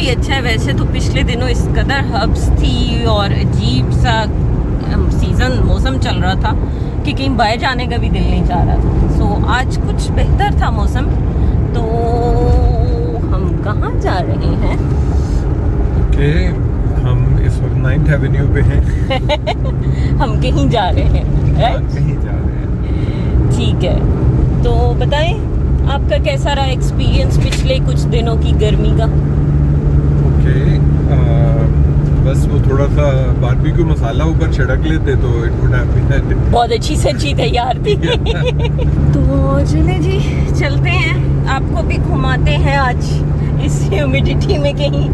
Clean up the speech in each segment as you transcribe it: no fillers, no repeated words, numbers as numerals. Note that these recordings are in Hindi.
भी अच्छा है। वैसे तो पिछले दिनों इस कदर हब्स थी और अजीब सा मौसम चल रहा था कि कहीं बाहर जाने का भी दिल नहीं चाह रहा था। सो आज कुछ बेहतर था मौसम। तो हम कहाँ जा रहे हैं? ओके, हम इस वक्त 9th एवेन्यू पे हैं। हम कहीं जा रहे हैं, कहीं जा रहे हैं। ठीक है, तो बताएं आपका कैसा रहा एक्सपीरियंस पिछले कुछ दिनों की गर्मी का? ओके, बस वो थोड़ा सा बारबेक्यू मसाला ऊपर छिड़क लेते तो इट वुड हैव बीन बहुत अच्छी सब्जी तैयार थी। तो चले जी, चलते हैं, आपको भी घुमाते हैं आज इस ह्यूमिडिटी में कहीं,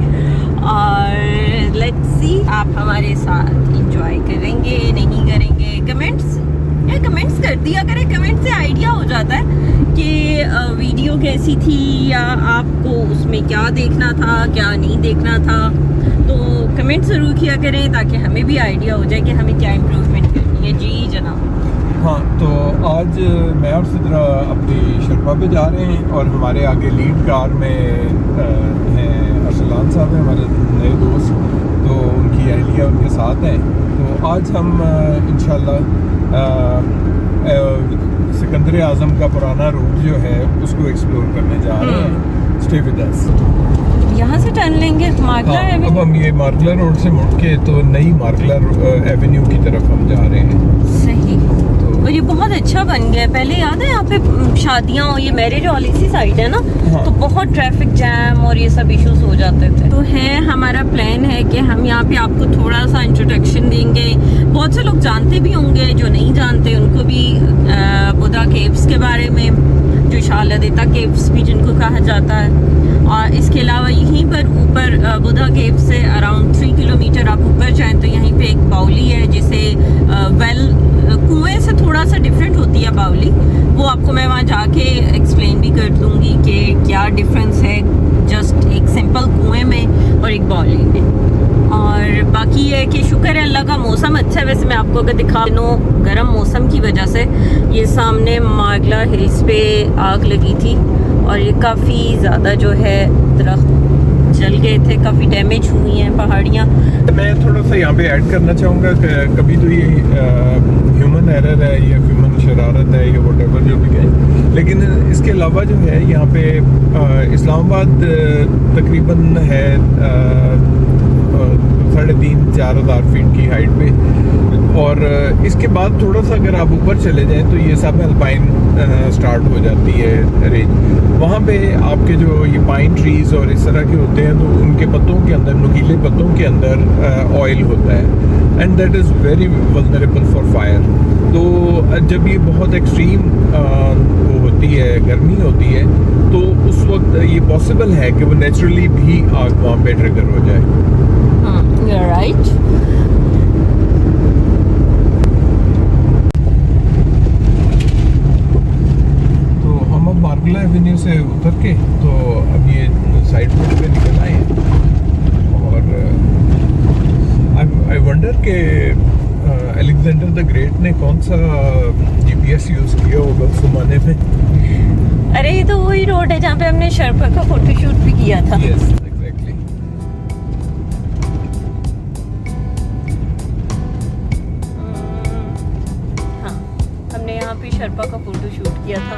और लेट्स सी आप हमारे साथ एंजॉय करेंगे नहीं करेंगे। कमेंट्स कर दिया करें, कमेंट से आइडिया हो जाता है कि वीडियो कैसी थी या आपको उसमें क्या देखना था क्या नहीं देखना था। तो कमेंट ज़रूर किया करें ताकि हमें भी आइडिया हो जाए कि हमें क्या इम्प्रूवमेंट करनी है। जी जनाब। हाँ, तो आज मैं और सिद्रा अपनी शर्फा पे जा रहे हैं और हमारे आगे लीड कार में हैं अरसलान साहब हैं, हमारे नए दोस्त। तो उनकी अहलिया उनके साथ हैं। तो आज हम इंशाल्लाह सिकंदर आज़म का पुराना रूट जो है उसको एक्सप्लोर करने जा रहे हैं। Stay with us. यहाँ से टर्न लेंगे मार्गला एवेन्यू। अब हम ये मार्गला रोड से मुड़ के तो नई मार्गला एवेन्यू की तरफ हम जा रहे हैं। सही। और ये बहुत अच्छा बन गया है। पहले याद है यहाँ पे शादियाँ और ये मैरिज हॉल इसी साइड है ना। हाँ। तो बहुत ट्रैफिक जैम और ये सब इश्यूज हो जाते थे। तो है हमारा प्लान है कि हम यहाँ पे आपको थोड़ा सा इंट्रोडक्शन देंगे। बहुत से लोग जानते भी होंगे, जो नहीं जानते उनको भी बुधा केव्स के बारे में, जो शालदेता केव्स भी जिनको कहा जाता है। और इसके अलावा यहीं पर ऊपर बुधा केव से अराउंड 3 किलोमीटर आप ऊपर जाएं तो यहीं पे एक बाउली है जिसे कुएं से थोड़ा सा डिफरेंट होती है बाउली। वो आपको मैं वहाँ जाके एक्सप्लेन भी कर दूंगी कि क्या डिफरेंस है जस्ट एक सिंपल कुएं में और एक बाउली में। और बाकी है कि शुक्र है अल्लाह का मौसम अच्छा है। वैसे मैं आपको अगर दिखा दूँ, गर्म मौसम की वजह से ये सामने मार्गला हिल्स पे आग लगी थी और ये काफ़ी ज़्यादा जो है दरख्त जल गए थे, काफ़ी डैमेज हुई हैं पहाड़ियाँ। मैं थोड़ा सा यहाँ पे ऐड करना चाहूँगा कि कभी तो ये ह्यूमन एरर है या ह्यूमन शरारत है या वॉटेवर जो भी कहें, लेकिन इसके अलावा जो है यहाँ पे इस्लामाबाद तकरीबन है 3,500-4,000 फीट की हाइट पे। और इसके बाद थोड़ा सा अगर आप ऊपर चले जाएं तो ये सब अल्पाइन स्टार्ट हो जाती है रेंज। वहाँ पे आपके जो ये पाइन ट्रीज़ और इस तरह के होते हैं तो उनके पत्तों के अंदर, नुकीले पत्तों के अंदर ऑयल होता है and that is very vulnerable for fire. तो जब ये बहुत एक्सट्रीम वो होती है, गर्मी होती है, तो उस वक्त ये पॉसिबल है कि वो नेचुरली भी आग वहाँ पे ट्रिगर हो जाए। You're right. मार्गला एवेन्यू से उतर के तो अब ये साइड रोड पे निकल आए हैं। और आई वंडर के अलेक्जेंडर द ग्रेट ने कौन सा GPS यूज़ किया होगा उस ज़माने में। अरे ये तो वही रोड है जहाँ पे हमने शर्फा का फोटोशूट भी किया था। Yes, exactly. हाँ, हमने यहाँ पे शर्फा का फोटोशूट किया था।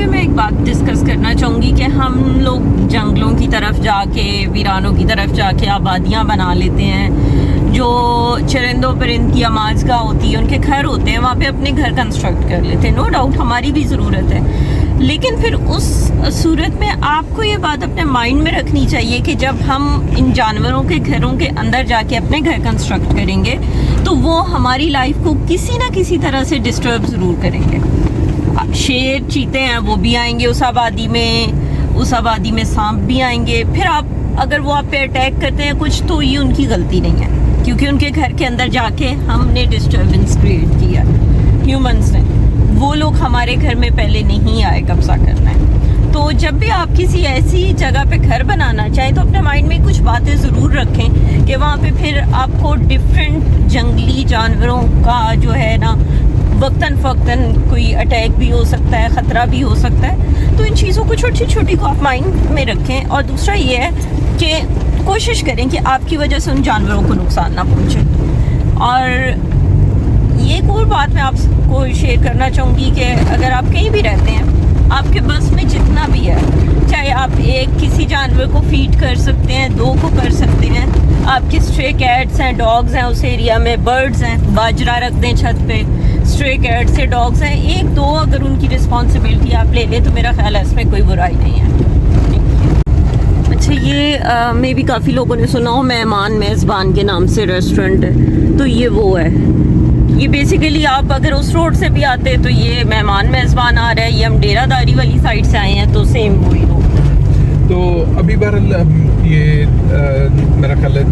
मैं एक बात डिस्कस करना चाहूँगी कि हम लोग जंगलों की तरफ जाके, वीरानों की तरफ जाके आबादियाँ बना लेते हैं। जो चरिंदों परिंद की आमाज़गाह होती है, उनके घर होते हैं, वहाँ पे अपने घर कंस्ट्रक्ट कर लेते हैं। नो डाउट हमारी भी ज़रूरत है, लेकिन फिर उस सूरत में आपको ये बात अपने माइंड में रखनी चाहिए कि जब हम इन जानवरों के घरों के अंदर जाके अपने घर कंस्ट्रक्ट करेंगे तो वो हमारी लाइफ को किसी ना किसी तरह से डिस्टर्ब ज़रूर करेंगे। शेर, चीते हैं, वो भी आएंगे उस आबादी में, उस आबादी में सांप भी आएंगे। फिर आप अगर वो आप पे अटैक करते हैं कुछ, तो ये उनकी गलती नहीं है, क्योंकि उनके घर के अंदर जाके हमने डिस्टर्बेंस क्रिएट किया, ह्यूमंस ने। वो लोग हमारे घर में पहले नहीं आए कब्जा करना है। तो जब भी आप किसी ऐसी जगह पे घर बनाना चाहें तो अपने माइंड में कुछ बातें ज़रूर रखें कि वहाँ पे फिर आपको डिफरेंट जंगली जानवरों का जो है ना वक्तन फ़क्तन कोई अटैक भी हो सकता है, ख़तरा भी हो सकता है। तो इन चीज़ों को छोटी छोटी को आप माइंड में रखें। और दूसरा ये है कि कोशिश करें कि आपकी वजह से उन जानवरों को नुकसान ना पहुँचे। और ये एक और बात मैं आपको शेयर करना चाहूँगी कि अगर आप कहीं भी रहते हैं, आपके बस में जितना भी है, चाहे आप किसी जानवर को फीड कर सकते हैं, 2 को कर सकते हैं, आपके स्ट्रे कैट्स हैं, डॉग्स हैं उस एरिया में, बर्ड्स हैं, बाजरा रख दें छत पे, स्ट्रे कैट्स से डॉग्स हैं, 1-2 अगर उनकी रिस्पॉन्सिबिलिटी आप ले लें तो मेरा ख्याल है इसमें कोई बुराई नहीं है। अच्छा, ये मे भी काफ़ी लोगों ने सुना हो, मेहमान मेज़बान के नाम से रेस्टोरेंट है। तो ये वो है, ये बेसिकली आप अगर उस रोड से भी आते हैं तो ये मेहमान मेज़बान आ रहा है। ये हम डेरादारी वाली साइड से आए हैं तो सेम वही रोड। तो अभी बहरहाल ये मेरा ख्याल है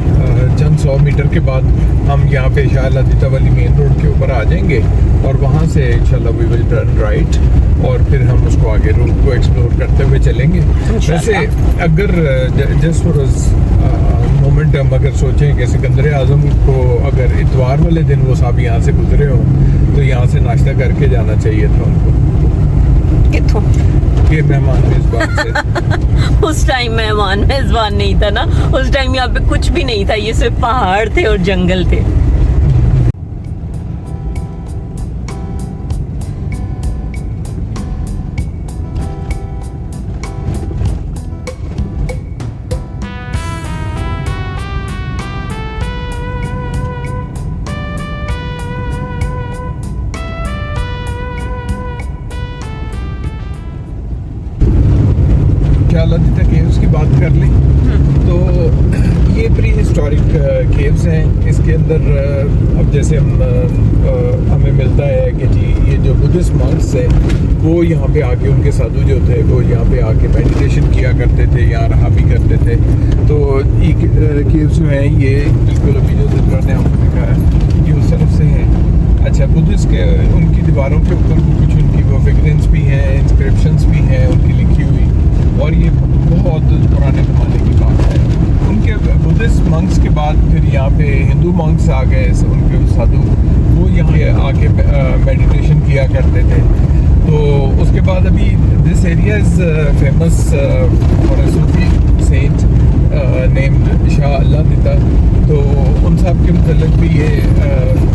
चंद 100 मीटर के बाद हम यहाँ पे शाह लतीफ़ा वाली मेन रोड के ऊपर आ जाएंगे और वहाँ से इंशाल्लाह वी विल टर्न राइट और फिर हम उसको आगे रूट को एक्सप्लोर करते हुए चलेंगे। वैसे अगर जस्ट फॉर मोमेंट हम अगर सोचें कि सिकंदर आज़म को अगर इतवार वाले दिन वो साहब यहाँ से गुजरे हो तो यहाँ से नाश्ता करके जाना चाहिए था उनको। किथों ये मेहमान मेज़बान से उस टाइम मेहमान मेज़बान नहीं था ना, उस टाइम यहाँ पे कुछ भी नहीं था, ये सिर्फ पहाड़ थे और जंगल थे। लतीफ़ा केव्स की बात कर लें तो ये प्री हिस्टोरिक केव्स हैं। इसके अंदर अब जैसे हमें मिलता है कि जी ये जो बुद्धिस्ट मॉन्क्स हैं वो यहाँ पे आके, उनके साधु जो थे वो यहाँ पे आके मेडिटेशन किया करते थे, यहाँ रहा भी करते थे। तो ये केव्स जो हैं ये बिल्कुल अभी जो जिक्र ने आपको दिखाया है ये उस तरफ से हैं। अच्छा, बुद्धिस्ट के उनकी दीवारों के ऊपर कुछ उनकी वो फिगरेंस भी हैं, इंस्क्रिप्शंस भी हैं उनकी लिखी हुई, और ये बहुत पुराने ज़माने की बात है। उनके बुद्धिस्ट मंक्स के बाद फिर यहाँ पे हिंदू मंक्स आ गए, उनके साधु, वो यहाँ आके मेडिटेशन किया करते थे। तो उसके बाद अभी this area is famous for a Sufi saint named Shah Latifa. तो उन साहब के मतलब भी ये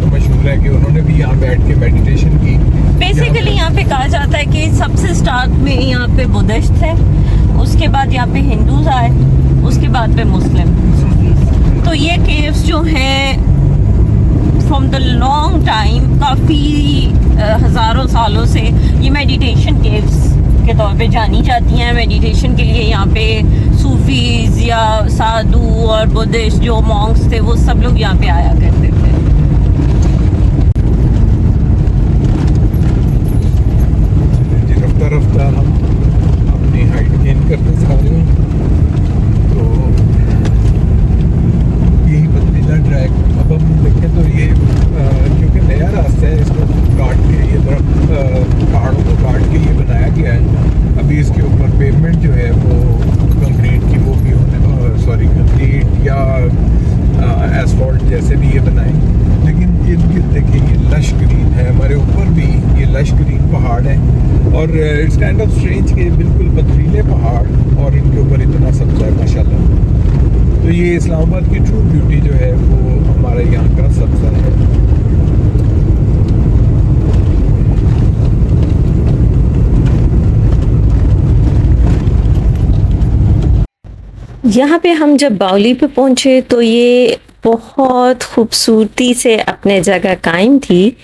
मशहूर है कि उन्होंने भी यहाँ बैठ के मेडिटेशन की। बेसिकली यहाँ पे कहा जाता है कि सबसे स्टार्ट में यहाँ पे बुद्धिस्ट थे, उसके बाद यहाँ पे हिंदूज आए, उसके बाद पे मुस्लिम। तो ये केव्स जो हैं फ्रॉम द लॉन्ग टाइम, काफ़ी हज़ारों सालों से ये मेडिटेशन केव्स के तौर पे जानी जाती हैं। मेडिटेशन के लिए यहाँ पे सूफीज या साधु और बुद्धिस्ट जो मॉन्क्स थे वो सब लोग यहाँ पे आया करते थे। रफ्ता हम अपनी हाइट गेन करते जा रहे हैं। तो यही पथरीला ट्रैक, अब हम देखें तो ये क्योंकि नया रास्ता है, इसको काट के ये पहाड़ों को काट के ये बनाया गया है। अभी इसके ऊपर पेवमेंट जो है वो कंक्रीट की वो भी होने, सॉरी कंक्रीट या एसफॉल्ट जैसे भी ये बनाए, लेकिन इनके देखिए ये लश ग्रीन है। हमारे ऊपर भी ये लश ग्रीन पहाड़ है और इट्स काइंड ऑफ स्ट्रेंज के बिल्कुल पथरीले पहाड़ और इनके ऊपर इतना सब्ज़ा है माशाल्लाह। तो ये इस्लामाबाद की ट्रू ब्यूटी जो है वो हमारे यहाँ का सब्ज़ा है। यहाँ पे हम जब बावली पे पहुँचे तो ये बहुत खूबसूरती से अपने जगह कायम थी।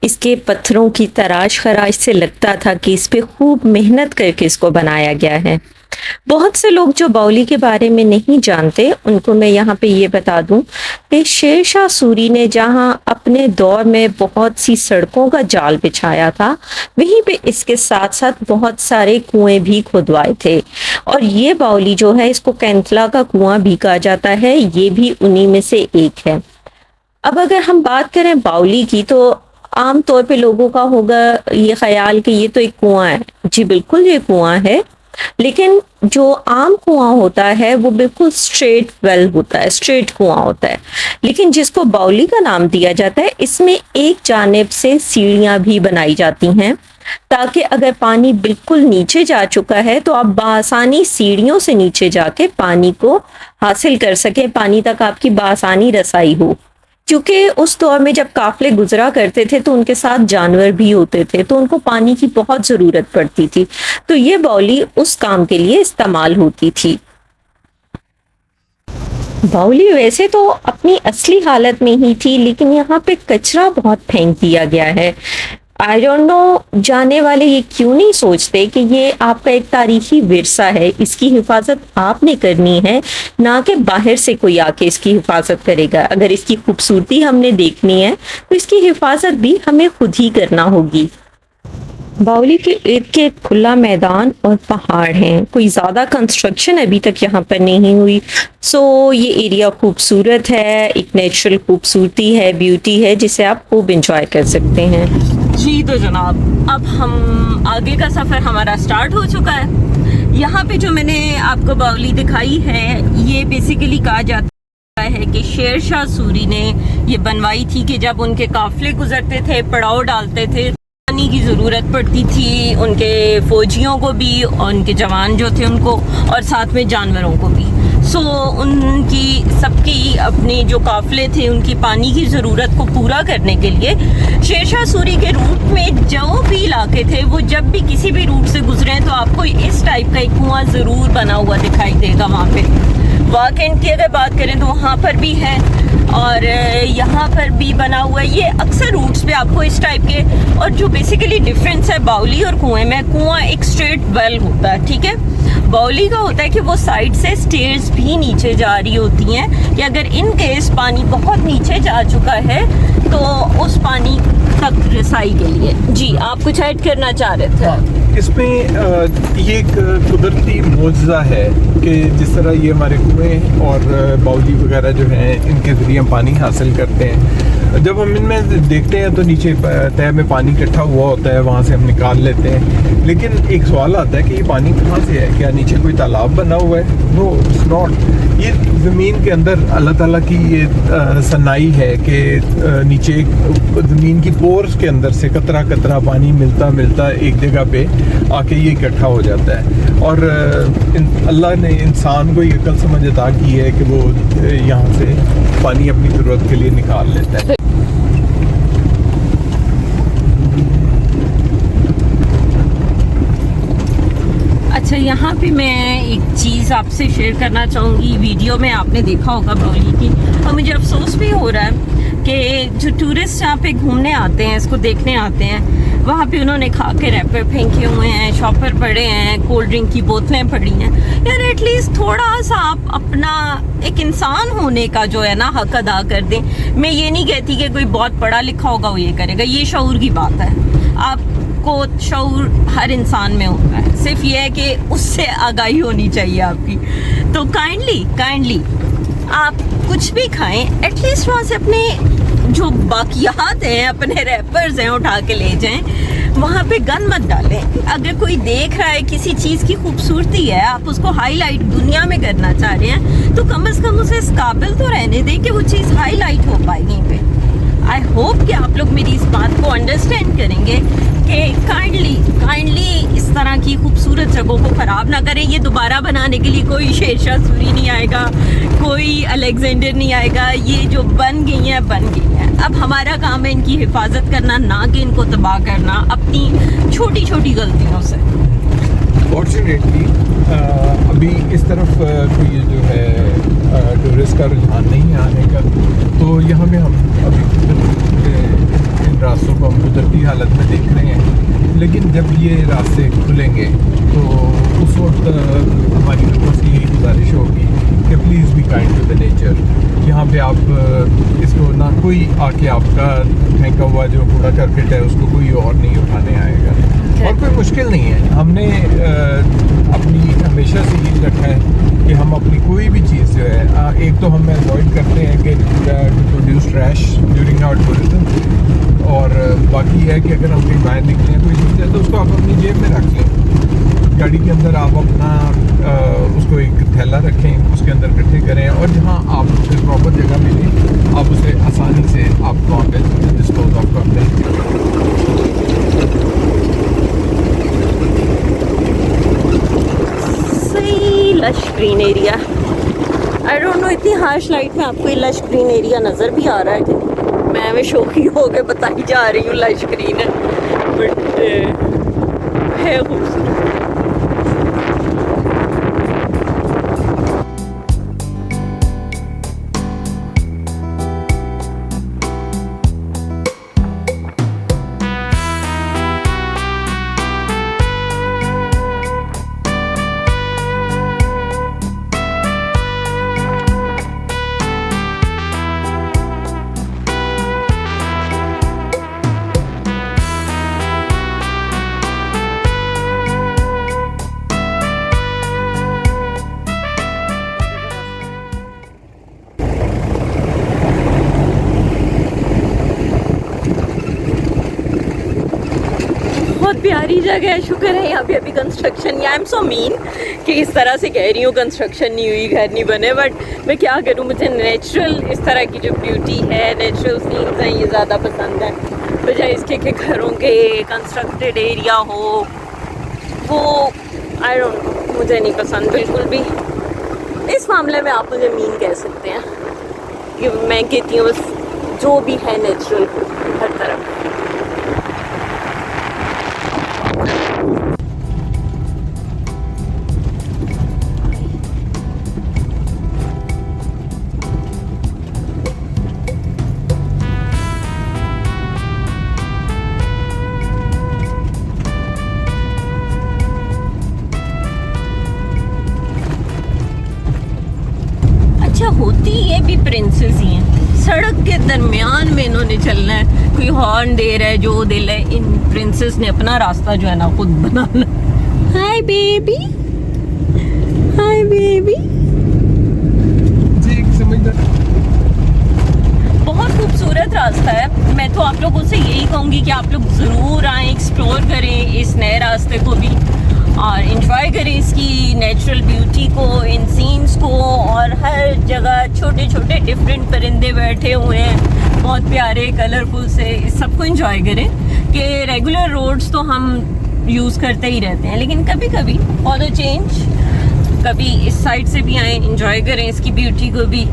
इसके पत्थरों की तराश खराश से लगता था कि इस पे खूब मेहनत करके इसको बनाया गया है। बहुत से लोग जो बाउली के बारे में नहीं जानते उनको मैं यहाँ पे ये बता दूं कि शेर शाह सूरी ने जहाँ अपने दौर में बहुत सी सड़कों का जाल बिछाया था, वहीं पे इसके साथ साथ बहुत सारे कुएं भी खुदवाए थे। और ये बाउली जो है, इसको कैंथला का कुआं भी कहा जाता है, ये भी उन्हीं में से एक है। अब अगर हम बात करें बाउली की, तो आम तौर पे लोगों का होगा ये ख्याल कि ये तो एक कुआं है। जी बिल्कुल, ये कुआं है, लेकिन जो आम कुआं होता है वो बिल्कुल स्ट्रेट वेल होता है, स्ट्रेट कुआं होता है। लेकिन जिसको बाउली का नाम दिया जाता है, इसमें एक जानिब से सीढ़ियां भी बनाई जाती हैं, ताकि अगर पानी बिल्कुल नीचे जा चुका है तो आप बासानी सीढ़ियों से नीचे जाके पानी को हासिल कर सके, पानी तक आपकी बासानी रसाई हो। क्योंकि उस दौर में जब काफले गुजरा करते थे तो उनके साथ जानवर भी होते थे, तो उनको पानी की बहुत जरूरत पड़ती थी, तो ये बाउली उस काम के लिए इस्तेमाल होती थी। बाउली वैसे तो अपनी असली हालत में ही थी, लेकिन यहाँ पे कचरा बहुत फेंक दिया गया है। आई डोंट नो जाने वाले ये क्यों नहीं सोचते कि ये आपका एक तारीखी विरसा है, इसकी हिफाजत आपने करनी है, ना कि बाहर से कोई आके इसकी हिफाजत करेगा। अगर इसकी खूबसूरती हमने देखनी है तो इसकी हिफाजत भी हमें खुद ही करना होगी। बाउली के इर्द गिर्द खुला मैदान और पहाड़ हैं, कोई ज़्यादा कंस्ट्रक्शन अभी तक यहाँ पर नहीं हुई। सो ये एरिया खूबसूरत है, एक नेचुरल खूबसूरती है, ब्यूटी है, जिसे आप खूब इंजॉय कर सकते हैं। जी तो जनाब, अब हम आगे का सफ़र हमारा स्टार्ट हो चुका है। यहाँ पे जो मैंने आपको बाउली दिखाई है, ये बेसिकली कहा जाता है कि शेर शाह सूरी ने ये बनवाई थी कि जब उनके काफिले गुजरते थे, पड़ाव डालते थे, पानी की ज़रूरत पड़ती थी उनके फौजियों को भी, और उनके जवान जो थे उनको, और साथ में जानवरों को भी। सो उनकी सबकी अपने जो काफिले थे, उनकी पानी की ज़रूरत को पूरा करने के लिए शेर शाह सूरी के रूट में जो भी इलाके थे, वो जब भी किसी भी रूट से गुजरे तो आपको इस टाइप का एक कुआं ज़रूर बना हुआ दिखाई देगा वहाँ पे। वाकेंड की अगर बात करें तो वहाँ पर भी है, और यहाँ पर भी बना हुआ है। ये अक्सर रूट्स पे आपको इस टाइप के, और जो बेसिकली डिफरेंस है बाउली और कुएं में, कुआं एक स्ट्रेट वेल होता है, ठीक है। बाउली का होता है कि वो साइड से स्टेयर्स भी नीचे जा रही होती हैं, कि अगर इन केस पानी बहुत नीचे जा चुका है तो उस पानी तक रसाई के लिए। जी, आप कुछ ऐड करना चाह रहे थे? इसमें ये एक कुदरती मौजज़ा है कि जिस तरह ये हमारे कुएं और बाउली वगैरह जो हैं, इनके ज़रिए हम पानी हासिल करते हैं। जब हम इनमें देखते हैं तो नीचे तह में पानी इकट्ठा हुआ होता है, वहाँ से हम निकाल लेते हैं। लेकिन एक सवाल आता है कि ये पानी कहाँ से है? क्या नीचे कोई तालाब बना हुआ है? No, it's not. ये ज़मीन के अंदर अल्लाह ताला की ये सनाई है कि नीचे ज़मीन की पोर्स के अंदर से कतरा कतरा पानी मिलता मिलता एक जगह पे आके ये इकट्ठा हो जाता है। और अल्लाह ने इंसान को ये अकल समझ अता की है कि वो यहाँ से पानी अपनी ज़रूरत के लिए निकाल लेता है। अच्छा, यहाँ पे मैं एक चीज़ आपसे शेयर करना चाहूँगी। वीडियो में आपने देखा होगा बाउली की, और मुझे अफसोस भी हो रहा है कि जो टूरिस्ट यहाँ पे घूमने आते हैं, इसको देखने आते हैं, वहाँ पे उन्होंने खा के रैपर फेंके हुए हैं, शॉपर पड़े हैं, कोल्ड ड्रिंक की बोतलें पड़ी हैं। यार एटलीस्ट थोड़ा सा आप अपना एक इंसान होने का जो है ना हक अदा कर दें। मैं ये नहीं कहती कि कोई बहुत पढ़ा लिखा होगा वो ये करेगा, ये शऊर की बात है। आपको शऊर हर इंसान में होता है, सिर्फ ये है कि उससे आगाही होनी चाहिए आपकी। तो काइंडली आप कुछ भी खाएं, एटलीस्ट वहाँ से अपने जो बाकियात हैं, अपने रैपर्स हैं, उठा के ले जाएं। वहाँ पे गन मत डालें। अगर कोई देख रहा है, किसी चीज़ की खूबसूरती है, आप उसको हाईलाइट दुनिया में करना चाह रहे हैं, तो कम से कम उसे इस काबिल तो रहने दें कि वो चीज़ हाईलाइट हो पाए यहीं पे। आई होप कि आप लोग मेरी इस बात को अंडरस्टैंड करेंगे कि काइंडली इस तरह की खूबसूरत जगहों को ख़राब ना करें। ये दोबारा बनाने के लिए कोई शेर शाह सूरी नहीं आएगा, कोई अलेक्जेंडर नहीं आएगा। ये जो बन गई हैं बन गई हैं। अब हमारा काम है इनकी हिफाजत करना, ना कि इनको तबाह करना अपनी छोटी छोटी गलतियों से। फॉर्चुनेटली अभी इस तरफ कोई जो है टूरिस्ट का रुझान नहीं है आने का, तो यहाँ पे हम अभी इन रास्तों को हम कुदरती हालत में देख रहे हैं। लेकिन जब ये रास्ते खुलेंगे तो उस वक्त हमारी लोगों से यही गुजारिश होगी कि please be kind to the nature. यहाँ पे आप इसको ना कोई आके आपका फेंका हुआ जो कूड़ा करकट है उसको कोई और नहीं उठाने आएगा। और कोई मुश्किल नहीं है। हमने अपनी हमेशा से यही रखा है कि हम अपनी कोई भी चीज़ जो है, एक तो हम अवॉइड करते हैं कि to produce trash during our tourism, और बाकी है कि अगर हम कहीं बाहर निकले हैं कोई चीज़ है तो उसको आप अपनी जेब में रख लें। गाड़ी के अंदर आप अपना उसको एक थैला रखें, उसके अंदर इकट्ठे करें, और जहाँ आप उसे प्रॉपर जगह मिले आप उसे आसानी से आप वहाँ पे डिस्पोज ऑफ कर दें। सही lush green area. I don't know इतनी हार्श लाइट में आपको ये लश ग्रीन एरिया नज़र भी आ रहा है कि नहीं। मैं भी शौकी हो के बताई जा रही हूँ लश ग्रीन है, बट है खूबसूरत। बहुत प्यारी जगह है, शुक्र है यहाँ पे अभी construction, I am so mean कि इस तरह से कह रही हूँ कंस्ट्रक्शन नहीं हुई, घर नहीं बने, बट मैं क्या करूँ, मुझे नेचुरल इस तरह की जो ब्यूटी है, नेचुरल सीन्स हैं, ये ज़्यादा पसंद है बजाय इसके कि घरों के कंस्ट्रक्टेड एरिया हो, वो आई डोंट नो, मुझे नहीं पसंद बिल्कुल भी। इस मामले में आप मुझे मीन कह सकते हैं कि मैं कहती हूँ बस जो भी है नेचुरल हर तरफ। अच्छा, होती ये भी प्रिंसेस ही हैं, सड़क के दरमियान में इन्होंने चलना है, कोई हॉर्न दे रहा है, जो दिल है, इन प्रिंसेस ने अपना रास्ता जो है ना खुद बनाना। Hi baby, hi baby. जी, समझदार। बहुत खूबसूरत रास्ता है। मैं तो आप लोगों से यही कहूँगी कि आप लोग ज़रूर आएँ, एक्सप्लोर करें इस नए रास्ते को भी, और इन्जॉय करें इसकी नेचुरल ब्यूटी को, इन सीन्स को, और हर जगह छोटे छोटे डिफरेंट परिंदे बैठे हुए हैं बहुत प्यारे कलरफुल से, इस सबको इन्जॉय करें। कि रेगुलर रोड्स तो हम यूज़ करते ही रहते हैं, लेकिन कभी कभी फॉर द चेंज कभी इस साइड से भी आएँ, इन्जॉय करें इसकी ब्यूटी को भी।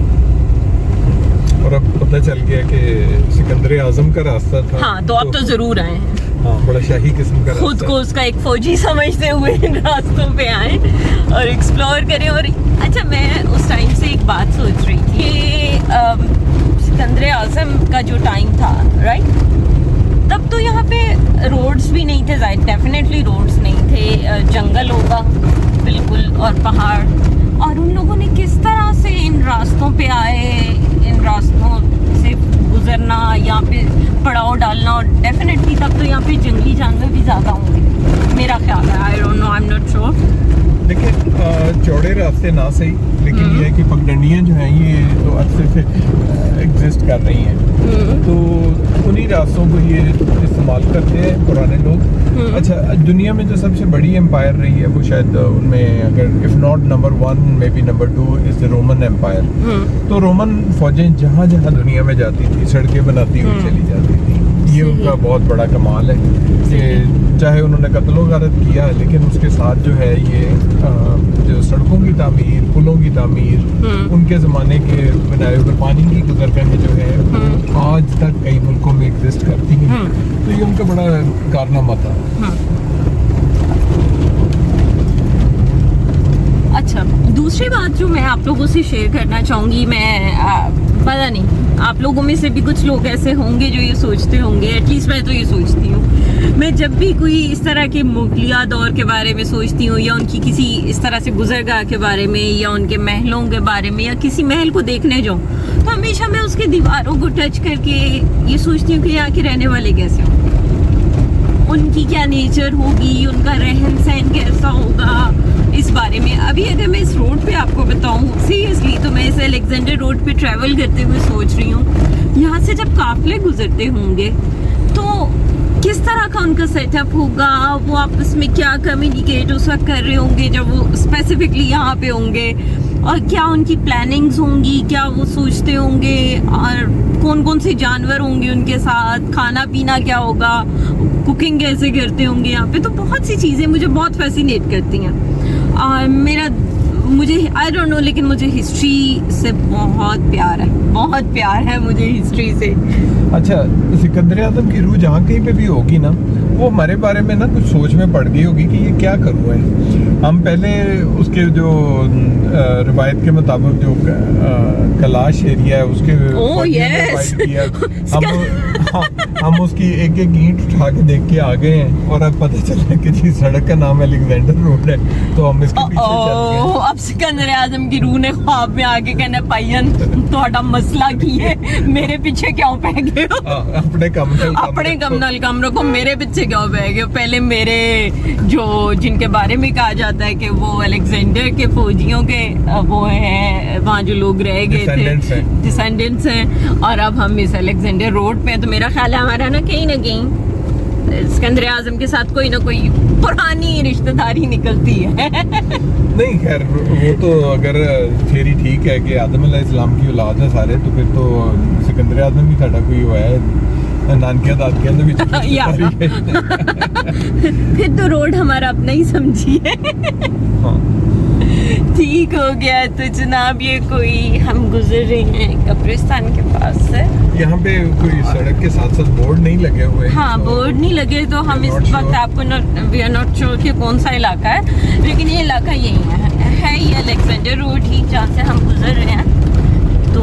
और अब पता चल गया कि सिकंदर आजम का रास्ता था। हाँ, तो अब तो ज़रूर आए हैं। हाँ, बड़ा शाही किस्म का खुद रास्ता को उसका एक फौजी समझते हुए इन रास्तों पे आए और एक्सप्लोर करें। और अच्छा, मैं उस टाइम से एक बात सोच रही थी कि सिकंदर आजम का जो टाइम था, राइट, तब तो यहाँ पे रोड्स भी नहीं थे, डेफिनेटली रोड्स नहीं थे, जंगल होगा बिल्कुल और पहाड़, और उन लोगों ने किस तरह से इन रास्तों पे आए, इन रास्तों से गुजरना, यहाँ पे पड़ाव डालना, और डेफिनेटली तब तो यहाँ पे जंगली जानवर भी ज़्यादा होंगे, मेरा ख्याल है। I don't know, I am not sure. देखिए, चौड़े रास्ते ना सही, लेकिन ये है कि पगडंडियाँ जो हैं ये तो अरसे से एग्जिस्ट कर रही हैं, तो उन्हीं रास्तों को ये इस्तेमाल करते हैं पुराने लोग। अच्छा, दुनिया में जो सबसे बड़ी एम्पायर रही है वो शायद उनमें, अगर if not number 1 may be number 2 is the Roman Empire. तो रोमन फौजें जहाँ जहाँ दुनिया में जाती थी, सड़कें बनाती हुई चली जाती थी। ये उनका बहुत बड़ा कमाल है कि चाहे उन्होंने कत्लो गारत किया, लेकिन उसके साथ जो है ये जो सड़कों की तामीर, पुलों की तामीर, उनके ज़माने के बनाए हुए पानी की गुजरगाहें जो है आज तक कई मुल्कों में एग्जिस्ट करती हैं। तो ये उनका बड़ा कारनामा था। अच्छा, दूसरी बात जो मैं आप लोगों से शेयर करना चाहूँगी, मैं पता नहीं आप लोगों में से भी कुछ लोग ऐसे होंगे जो ये सोचते होंगे, एटलीस्ट मैं तो ये सोचती हूँ मैं जब भी कोई इस तरह के मुगलिया दौर के बारे में सोचती हूँ या उनकी किसी इस तरह से गुजरगाह के बारे में या उनके महलों के बारे में या किसी महल को देखने जाऊँ तो हमेशा मैं उसके दीवारों को टच करके ये सोचती हूँ कि यहाँ के रहने वाले कैसे होंगे, उनकी क्या नेचर होगी, उनका रहन सहन कैसा होगा, इस बारे में। अभी अगर मैं इस रोड पे आपको बताऊँ सीरियसली तो मैं इस अलेक्जेंडर रोड पे ट्रैवल करते हुए सोच रही हूँ यहाँ से जब काफिले गुजरते होंगे तो किस तरह का उनका सेटअप होगा, वो आपस में क्या कम्युनिकेट उस वक्त कर रहे होंगे जब वो स्पेसिफिकली यहाँ पे होंगे, और क्या उनकी प्लानिंग्स होंगी, क्या वो सोचते होंगे, और कौन कौन से जानवर होंगे उनके साथ, खाना पीना क्या होगा, कुकिंग कैसे करते होंगे यहाँ पे। तो बहुत सी चीज़ें मुझे बहुत फैसिनेट करती हैं और मुझे आई डोंट नो, लेकिन मुझे हिस्ट्री से बहुत प्यार है मुझे हिस्ट्री से। अच्छा, सिकंदर आजम की रूह जहाँ कहीं पे भी होगी ना, वो हमारे बारे में ना कुछ सोच में पड़ गई होगी कि ये क्या करूँ है। हम पहले उसके जो रिवायत के मुताबिक जो कैलाश एरिया है उसके हम उसकी एक एक ईंट उठा के देख के आ गए हैं और अब पता चला कि जी सड़क का नाम अलेक्जेंडर रोड है, तो हम इसके पीछे चल गए। अब सिकंदर आजम की रूह ने ख्वाब में आके कहना पायन ਤੁਹਾਡਾ मसला की है, मेरे पीछे क्यों पै गए हो, अपने कम नल कम रखो, मेरे पीछे क्यों पै गए हो। पहले मेरे जो जिनके बारे में कहा जाता है कि वो अलेक्जेंडर के फौजियों के वो हैं, वहाँ जो लोग रह गए थे डिसेंडेंट्स हैं, और अब हम इस अलेक्जेंडर रोड पे हैं। तो मेरा ख्याल है हमारा ना कहीं सिकंदर आजम के साथ कोई ना कोई पुरानी रिश्तेदारी निकलती है। नहीं खैर, वो तो अगर थ्योरी ठीक है कि आदम अलैहिस्सलाम की औलाद है सारे, तो फिर तो सिकंदर आजम भी साडा कोई हुआ है नानकिया दादकिया दे विच। फिर तो रोड हमारा अपना ही समझिए। हाँ। ठीक हो गया। तो जनाब ये कोई हम गुजर रहे हैं कब्रिस्तान के पास से। यहाँ पे कोई सड़क के साथ साथ बोर्ड नहीं लगे हुए। हाँ, बोर्ड नहीं लगे, तो हम इस वक्त आपको वी आर नॉट श्योर कि कौन सा इलाका है, लेकिन ये इलाका यही है ये अलेक्जेंडर रोड ही जहाँ से हम गुजर रहे हैं। तो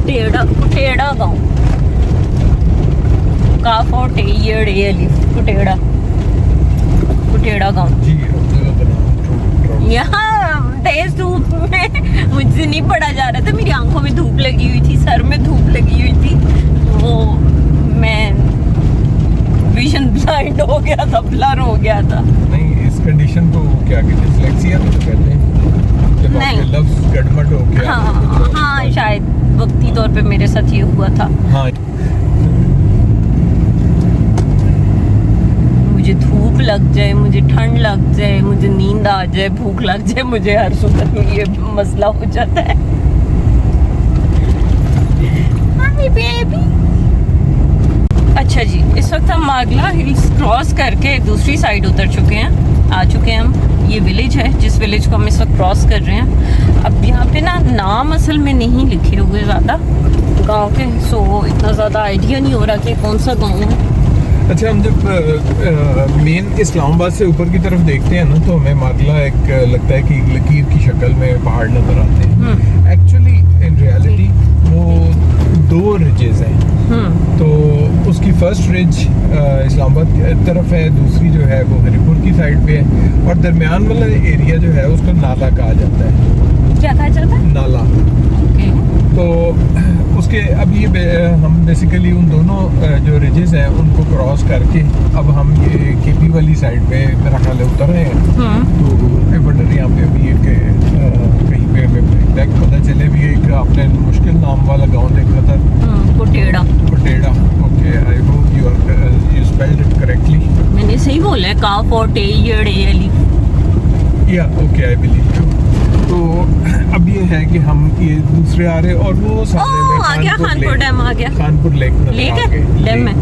कुटेड़ा गाँव कुटेड़ा गाँव यहाँ तेज धूप में मुझसे नहीं पढ़ा जा रहा था, मेरी आंखों में धूप लगी हुई थी, सर में धूप लगी हुई थी, वो मैं विजन ब्लाइंड हो गया था, ब्लर हो गया था। नहीं, इस कंडीशन को क्या कहते हैं, डिस्लेक्सिया तो कहते हैं, जब आपके लफ्ज गड़बड़ हो गया। हाँ, शायद वक्ती तौर पे मेरे साथ ये हुआ था। हाँ। मुझे धूप लग जाए, मुझे ठंड लग जाए, मुझे नींद आ जाए, भूख लग जाए, मुझे हर सूरत में ये मसला हो जाता है। Hi baby. अच्छा जी, इस वक्त हम मागला हिल्स क्रॉस करके दूसरी साइड उतर चुके हैं, आ चुके हैं हम। ये विलेज है जिस विलेज को हम इस वक्त क्रॉस कर रहे हैं। अब यहाँ पे ना नाम असल में नहीं लिखे हुए ज़्यादा गांव के, सो इतना ज़्यादा आइडिया नहीं हो रहा कि कौन सा गांव है। अच्छा, हम जब मेन इस्लामाबाद से ऊपर की तरफ देखते हैं ना, तो हमें मागला एक लगता है कि लकीर की शक्ल में पहाड़ नजर आते हैं। एक्चुअली इन रियलिटी वो दो रिजेस हैं। तो उसकी फर्स्ट रिज इस्लामाबाद की तरफ है, दूसरी जो है वो हरिपुर की साइड पे है, और दरमियान वाला एरिया जो है उसको नाला कहा जाता है। क्या कहा जाता है? नाला। तो उसके अब ये हम बेसिकली उन दोनों जो रिजेस हैं उनको क्रॉस करके अब हम ये केपी वाली साइड पे मेरा ख्याल है उतर रहे हैं। तो बटर यहाँ पे अभी एक कहीं पे हमें एग्जैक्ट पता चले भी एक आपने मुश्किल नाम वाला गांव देखा था, Kutera. Okay, I hope you spelled it correctly. मैंने सही बोला है, या ओके, आई बिलीव यू। तो अब ये है कि हम ये दूसरे आ रहे और वो सामने में खानपुर डैम आ गया, खानपुर लेक डैम में।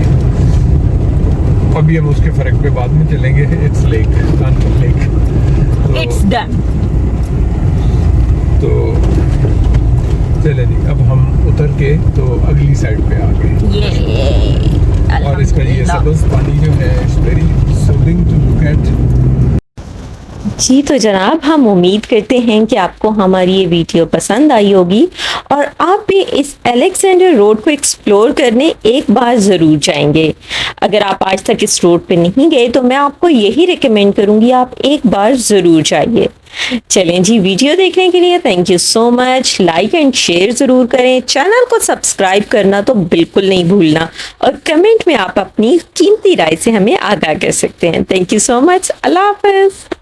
अभी हम उसके फर्क पे बाद में चलेंगे। It's lake, Khanpur lake, it's damn. तो चले जी, अब हम उतर के तो अगली साइड पे आ गए। और इसका ये सब्ज़ पानी जो है it's very soothing to look at. जी तो जनाब, हम उम्मीद करते हैं कि आपको हमारी ये वीडियो पसंद आई होगी और आप भी इस अलेक्जेंडर रोड को एक्सप्लोर करने एक बार ज़रूर जाएंगे। अगर आप आज तक इस रोड पे नहीं गए तो मैं आपको यही रिकमेंड करूँगी आप एक बार ज़रूर जाइए। चलें जी, वीडियो देखने के लिए thank you so much. Like and share ज़रूर करें, चैनल को सब्सक्राइब करना तो बिल्कुल नहीं भूलना और कमेंट में आप अपनी कीमती राय से हमें आगाह कर सकते हैं। Thank you so much. अल्लाह हाफ़िज़।